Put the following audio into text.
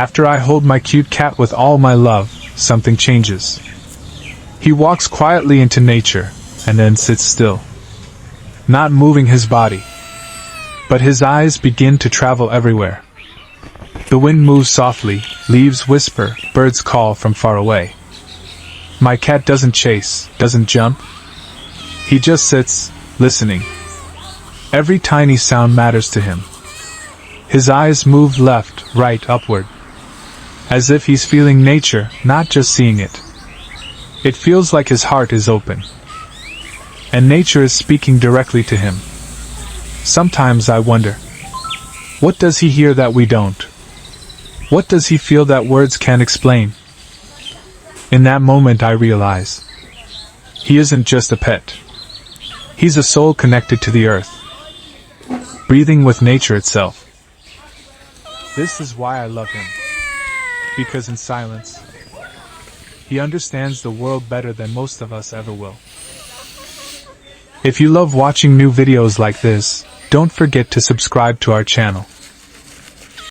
After I hold my cute cat with all my love, something changes. He walks quietly into nature, and then sits still, not moving his body. But his eyes begin to travel everywhere. The wind moves softly, leaves whisper, birds call from far away. My cat doesn't chase, doesn't jump. He just sits, listening. Every tiny sound matters to him. His eyes move left, right, upward, as if he's feeling nature, not just seeing it. It feels like his heart is open, and nature is speaking directly to him. Sometimes I wonder, what does he hear that we don't? What does he feel that words can't explain? In that moment I realize, he isn't just a pet. He's a soul connected to the earth, breathing with nature itself. This is why I love him. Because in silence, he understands the world better than most of us ever will. If you love watching new videos like this, don't forget to subscribe to our channel.